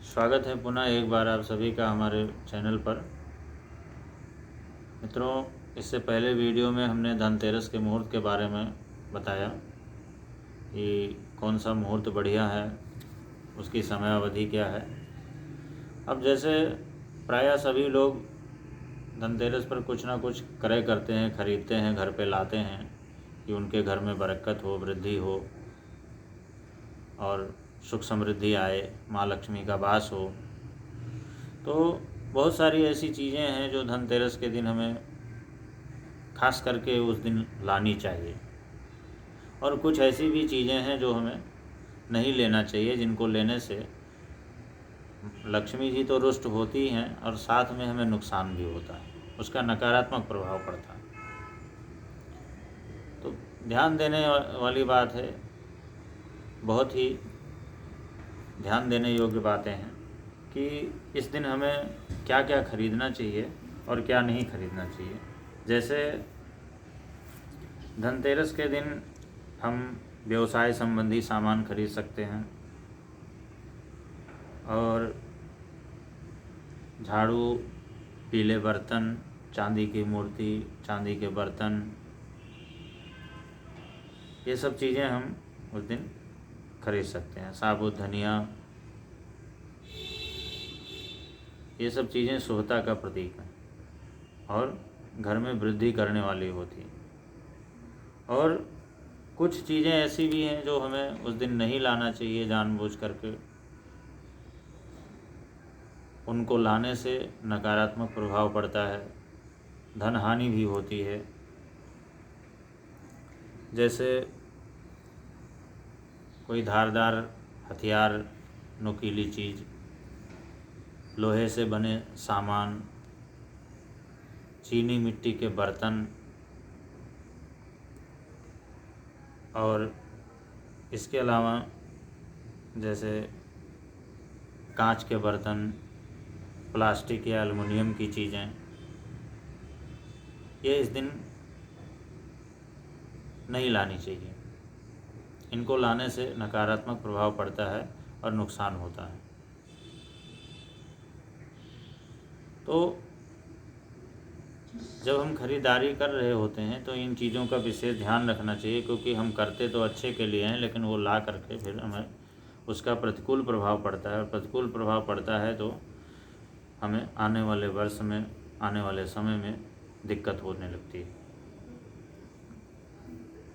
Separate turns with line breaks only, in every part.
स्वागत है पुनः एक बार आप सभी का हमारे चैनल पर। मित्रों, इससे पहले वीडियो में हमने धनतेरस के मुहूर्त के बारे में बताया कि कौन सा मुहूर्त बढ़िया है, उसकी समय अवधि क्या है। अब जैसे प्रायः सभी लोग धनतेरस पर कुछ ना कुछ क्रय करते हैं, ख़रीदते हैं, घर पे लाते हैं कि उनके घर में बरकत हो, वृद्धि हो और सुख समृद्धि आए, माँ लक्ष्मी का वास हो। तो बहुत सारी ऐसी चीज़ें हैं जो धनतेरस के दिन हमें खास करके उस दिन लानी चाहिए, और कुछ ऐसी भी चीज़ें हैं जो हमें नहीं लेना चाहिए, जिनको लेने से लक्ष्मी जी तो रुष्ट होती हैं और साथ में हमें नुकसान भी होता है, उसका नकारात्मक प्रभाव पड़ता है। तो ध्यान देने वाली बात है, बहुत ही ध्यान देने योग्य बातें हैं कि इस दिन हमें क्या क्या खरीदना चाहिए और क्या नहीं खरीदना चाहिए। जैसे धनतेरस के दिन हम व्यवसाय संबंधी सामान खरीद सकते हैं, और झाड़ू, पीले बर्तन, चांदी की मूर्ति, चांदी के बर्तन, ये सब चीज़ें हम उस दिन खरीद सकते हैं। साबुत धनिया, ये सब चीज़ें शुभता का प्रतीक हैं और घर में वृद्धि करने वाली होती हैं। और कुछ चीज़ें ऐसी भी हैं जो हमें उस दिन नहीं लाना चाहिए जानबूझ करके। उनको लाने से नकारात्मक प्रभाव पड़ता है, धन हानि भी होती है। जैसे कोई धारदार हथियार, नुकीली चीज़, लोहे से बने सामान, चीनी मिट्टी के बर्तन, और इसके अलावा जैसे कांच के बर्तन, प्लास्टिक या एल्युमिनियम की चीज़ें, ये इस दिन नहीं लानी चाहिए। इनको लाने से नकारात्मक प्रभाव पड़ता है और नुकसान होता है। तो जब हम खरीदारी कर रहे होते हैं तो इन चीज़ों का विशेष ध्यान रखना चाहिए, क्योंकि हम करते तो अच्छे के लिए हैं, लेकिन वो ला करके फिर हमें उसका प्रतिकूल प्रभाव पड़ता है, और प्रतिकूल प्रभाव पड़ता है तो हमें आने वाले वर्ष में, आने वाले समय में दिक्कत होने लगती है।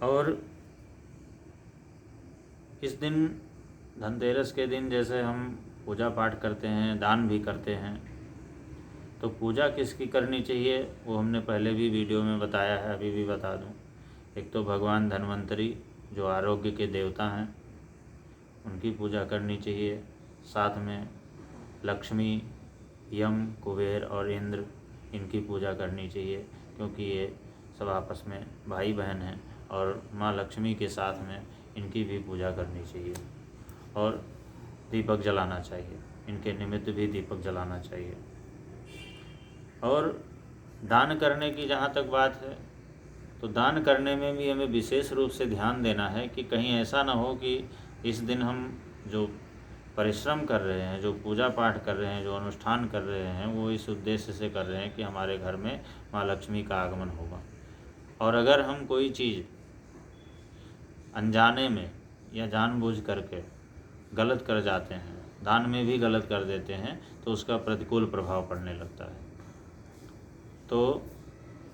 और इस दिन धनतेरस के दिन जैसे हम पूजा पाठ करते हैं, दान भी करते हैं, तो पूजा किसकी करनी चाहिए वो हमने पहले भी वीडियो में बताया है, अभी भी बता दूं। एक तो भगवान धन्वंतरी जो आरोग्य के देवता हैं, उनकी पूजा करनी चाहिए। साथ में लक्ष्मी, यम, कुबेर और इंद्र, इनकी पूजा करनी चाहिए, क्योंकि ये सब आपस में भाई बहन हैं, और माँ लक्ष्मी के साथ में इनकी भी पूजा करनी चाहिए। और दीपक जलाना चाहिए, इनके निमित्त भी दीपक जलाना चाहिए। और दान करने की जहाँ तक बात है, तो दान करने में भी हमें विशेष रूप से ध्यान देना है कि कहीं ऐसा ना हो कि इस दिन हम जो परिश्रम कर रहे हैं, जो पूजा पाठ कर रहे हैं, जो अनुष्ठान कर रहे हैं, वो इस उद्देश्य से कर रहे हैं कि हमारे घर में माँ लक्ष्मी का आगमन होगा। और अगर हम कोई चीज़ अनजाने में या जानबूझ करके गलत कर जाते हैं, दान में भी गलत कर देते हैं, तो उसका प्रतिकूल प्रभाव पड़ने लगता है। तो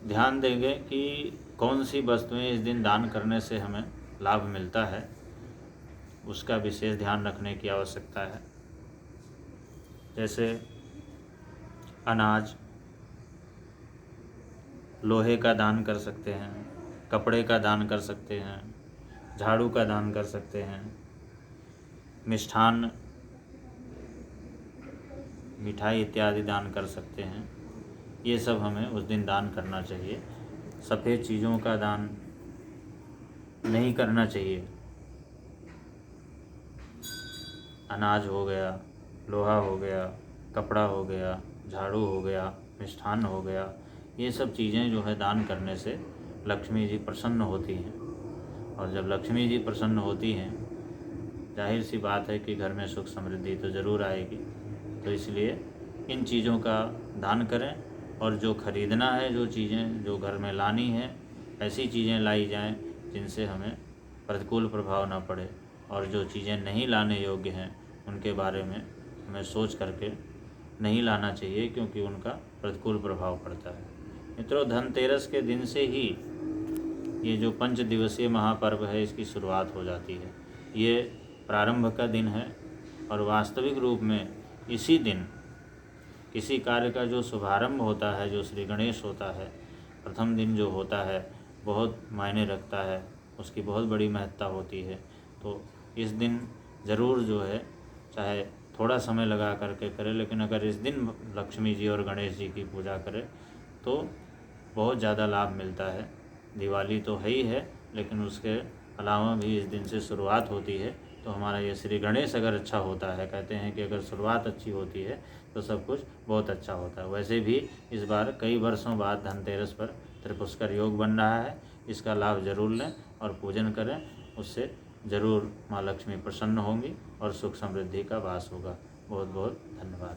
ध्यान देंगे कि कौन सी वस्तुएं इस दिन दान करने से हमें लाभ मिलता है, उसका विशेष ध्यान रखने की आवश्यकता है। जैसे अनाज, लोहे का दान कर सकते हैं, कपड़े का दान कर सकते हैं, झाड़ू का दान कर सकते हैं, मिष्ठान, मिठाई इत्यादि दान कर सकते हैं। ये सब हमें उस दिन दान करना चाहिए। सफ़ेद चीज़ों का दान नहीं करना चाहिए। अनाज हो गया, लोहा हो गया, कपड़ा हो गया, झाड़ू हो गया, मिष्ठान हो गया, ये सब चीज़ें जो है दान करने से लक्ष्मी जी प्रसन्न होती हैं। और जब लक्ष्मी जी प्रसन्न होती हैं, जाहिर सी बात है कि घर में सुख समृद्धि तो ज़रूर आएगी। तो इसलिए इन चीज़ों का दान करें, और जो खरीदना है, जो चीज़ें जो घर में लानी है, ऐसी चीज़ें लाई जाएं जिनसे हमें प्रतिकूल प्रभाव ना पड़े, और जो चीज़ें नहीं लाने योग्य हैं उनके बारे में हमें सोच करके नहीं लाना चाहिए, क्योंकि उनका प्रतिकूल प्रभाव पड़ता है। मित्रों, धनतेरस के दिन से ही ये जो 5 दिवसीय महापर्व है इसकी शुरुआत हो जाती है। ये प्रारंभ का दिन है, और वास्तविक रूप में इसी दिन किसी कार्य का जो शुभारंभ होता है, जो श्री गणेश होता है, प्रथम दिन जो होता है, बहुत मायने रखता है, उसकी बहुत बड़ी महत्ता होती है। तो इस दिन ज़रूर जो है, चाहे थोड़ा समय लगा करके करें, लेकिन अगर इस दिन लक्ष्मी जी और गणेश जी की पूजा करें तो बहुत ज़्यादा लाभ मिलता है। दिवाली तो है ही है, लेकिन उसके अलावा भी इस दिन से शुरुआत होती है। तो हमारा ये श्री गणेश अगर अच्छा होता है, कहते हैं कि अगर शुरुआत अच्छी होती है तो सब कुछ बहुत अच्छा होता है। वैसे भी इस बार कई वर्षों बाद धनतेरस पर त्रिपुष्कर योग बन रहा है, इसका लाभ ज़रूर लें और पूजन करें। उससे ज़रूर माँ लक्ष्मी प्रसन्न होंगी और सुख समृद्धि का वास होगा। बहुत बहुत धन्यवाद।